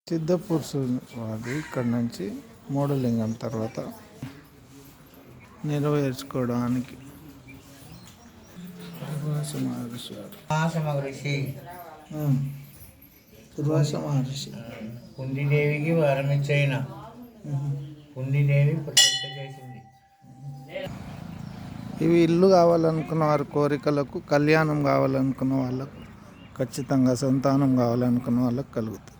సిద్ధపూర్ అది ఇక్కడ నుంచి మూడలింగం తర్వాత నెరవేర్చుకోవడానికి దుర్వాస మహర్షి కుందీదేవికి వరమిచ్చైన కుందీదేవి ప్రతిష్ట చేసింది. ఇవి ఇల్లు కావాలనుకున్న వారి కోరికలకు, కళ్యాణం కావాలనుకున్న వాళ్ళకు, ఖచ్చితంగా సంతానం కావాలనుకున్న వాళ్ళకు కలుగుతుంది.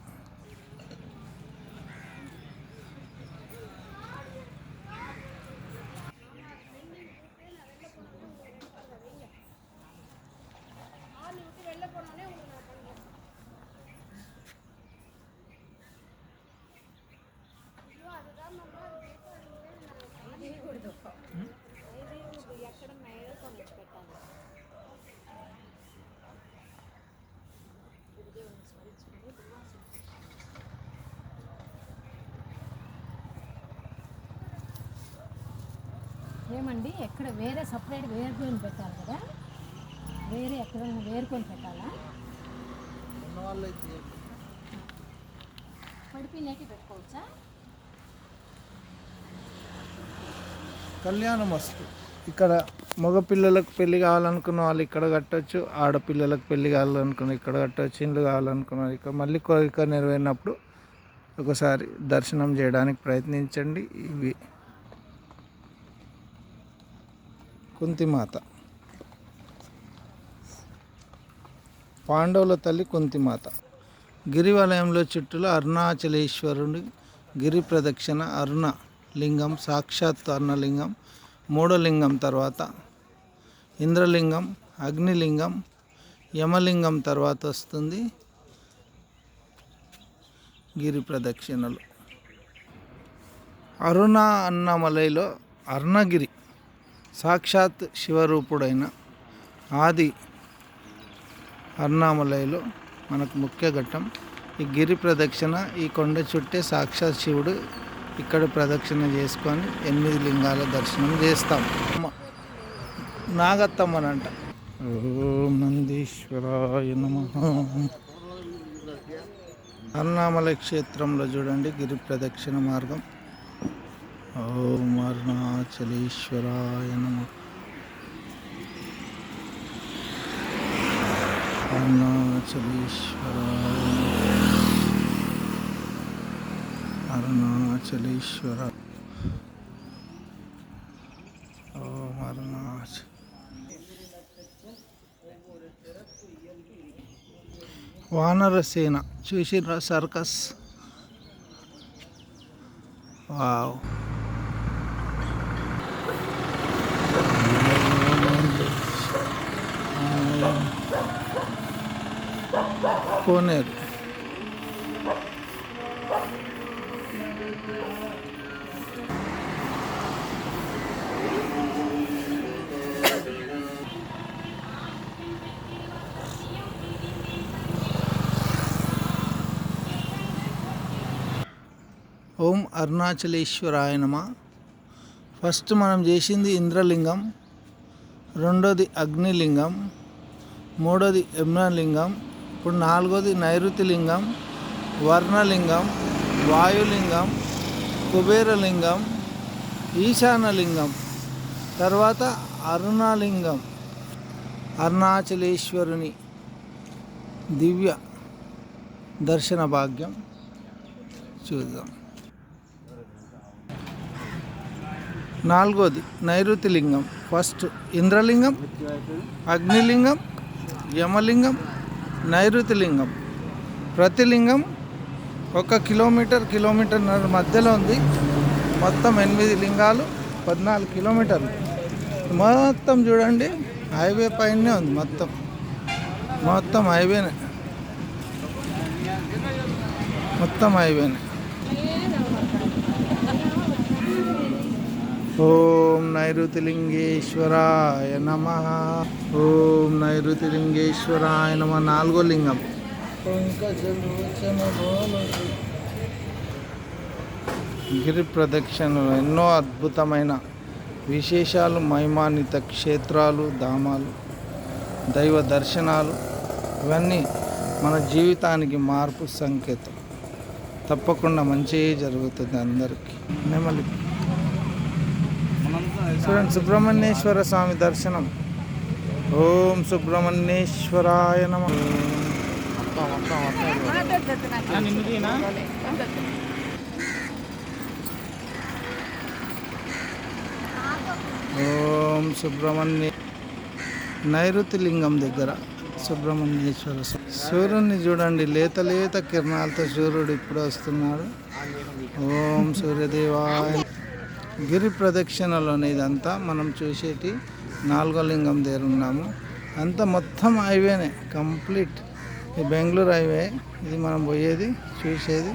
ఏమండి ఎక్కడ వేరే సపరేట్ వేరుకొని పెట్టాలి కదా, వేరే ఎక్కడైనా వేరుకొని పెట్టాలా? పడిపోయినట్టు పెట్టుకోవచ్చా? కళ్యాణం వస్తుంది. ఇక్కడ మగపిల్లలకు పెళ్లి కావాలనుకున్న వాళ్ళు ఇక్కడ కట్టవచ్చు, ఆడపిల్లలకు పెళ్లి కావాలనుకున్న ఇక్కడ కట్టవచ్చు, ఇండ్లు కావాలనుకున్న ఇక్కడ మళ్ళీ కోరిక నెరవేరినప్పుడు ఒకసారి దర్శనం చేయడానికి ప్రయత్నించండి. ఇవి కుంతిమాత, పాండవుల తల్లి కుంతిమాత. గిరివలయంలో చుట్టూలో అరుణాచలేశ్వరుని గిరి ప్రదక్షిణ. అరుణ లింగం సాక్షాత్ అరుణలింగం. మూడలింగం తర్వాత ఇంద్రలింగం, అగ్నిలింగం, యమలింగం తర్వాత వస్తుంది గిరి ప్రదక్షిణలు. అరుణ అన్నమలైలో అరుణగిరి సాక్షాత్ శివరూపుడైన ఆది అరుణామలైలో మనకు ముఖ్య ఘట్టం ఈ గిరి ప్రదక్షిణ. ఈ కొండ చుట్టే సాక్షాత్ శివుడు ఇక్కడ ప్రదక్షిణ చేసుకొని 8 లింగాల దర్శనం చేస్తాం. నాగత్తమ్మనంట. ఓం నందీశ్వరాయ నమః. అరుణామలై క్షేత్రంలో చూడండి గిరి ప్రదక్షిణ మార్గం. ఓం అరుణాచలేశ్వరాయ నమః. అరుణాచలేశ్వరాయ అరుణాచలేశ్వర. ఓం అరుణాచల. వానరసేన చూసిర్రా సర్కస్? వావ్. కోనేరు. ఓం అరుణాచలేశ్వరాయ నమః. ఫస్ట్ మనం చేసింది ఇంద్రలింగం, రెండోది అగ్నిలింగం, మూడోది యమలింగం, ఇప్పుడు నాలుగోది నైరుతి లింగం, వర్ణలింగం, వాయులింగం, కుబేరలింగం, ఈశానలింగం, తర్వాత అరుణలింగం. అరుణాచలేశ్వరుని దివ్య దర్శన భాగ్యం చూద్దాం. నాలుగోది నైరుతి లింగం. ఫస్ట్ ఇంద్రలింగం, అగ్నిలింగం, యమలింగం, నైరుతి లింగం. ప్రతి లింగం 1 కిలోమీటర్ మధ్యలో ఉంది. మొత్తం 8 లింగాలు 14 కిలోమీటర్లు. మొత్తం చూడండి హైవే పైనే ఉంది. మొత్తం హైవేనే, మొత్తం హైవేనే. ఓం నైరుతిలింగేశ్వరాయ నమః. ఓం నైరుతిలింగేశ్వరాయ నమః. నాలుగో లింగం. గిరి ప్రదక్షిణలో ఎన్నో అద్భుతమైన విశేషాలు, మహిమాన్విత క్షేత్రాలు, ధామాలు, దైవ దర్శనాలు, ఇవన్నీ మన జీవితానికి మార్పు సంకేతం. తప్పకుండా మంచి జరుగుతుంది అందరికీ. నెమలి చూడండి, సుబ్రహ్మణ్యేశ్వర స్వామి దర్శనం. ఓం సుబ్రహ్మణ్యేశ్వరాయ నమః. ఓం సుబ్రహ్మణ్య నైరుతి లింగం దగ్గర సుబ్రహ్మణ్యేశ్వర స్వామి. సూర్యుడిని చూడండి, లేత లేత కిరణాలతో సూర్యుడు ఇప్పుడు వస్తున్నాడు. ఓం సూర్యదేవాయ. గిరి ప్రదక్షిణలోనే ఇదంతా మనం చూసేటి 4వ లింగం దగ్గర ఉన్నాము. అంతా మొత్తం హైవేనే, కంప్లీట్ ఈ బెంగళూరు హైవే. ఇది మనం పోయేది చూసేది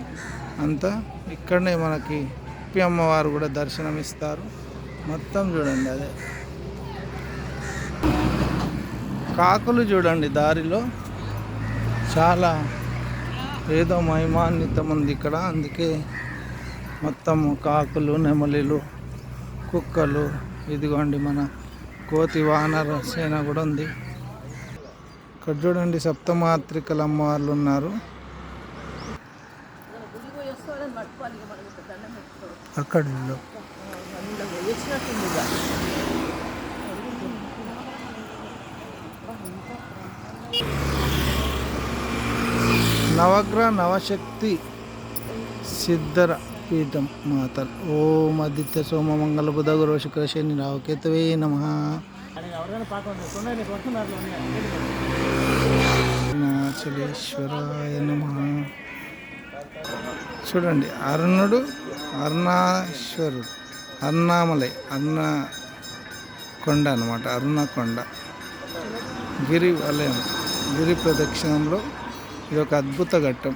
అంతా ఇక్కడనే. మనకి ఉప్పి అమ్మవారు కూడా దర్శనం ఇస్తారు. మొత్తం చూడండి, అదే కాకులు చూడండి దారిలో. చాలా ఏదో మహిమాన్వితం ఉంది ఇక్కడ. అందుకే మొత్తం కాకులు, నెమలిలు, కుక్కలు, ఇదిగోండి మన కోతి వానర సేన కూడా ఉంది. ఇక్కడ చూడండి సప్తమాత్రికల అమ్మవార్లు ఉన్నారు. అక్కడ నవగ్రహ నవశక్తి సిద్ధర పీఠం మాత. ఓం ఆదిత్య సోమ మంగళ బుధ గురు శుక్ర శని రాహు కేతవే నమః. అరుణాచలేశ్వరాయ నమః. చూడండి, అరుణుడు అరుణాశ్వరుడు, అరుణామలై, అరుణ కొండ అనమాట. అరుణకొండ గిరి వలయం, గిరి ప్రదక్షిణంలో ఇది ఒక అద్భుత ఘట్టం.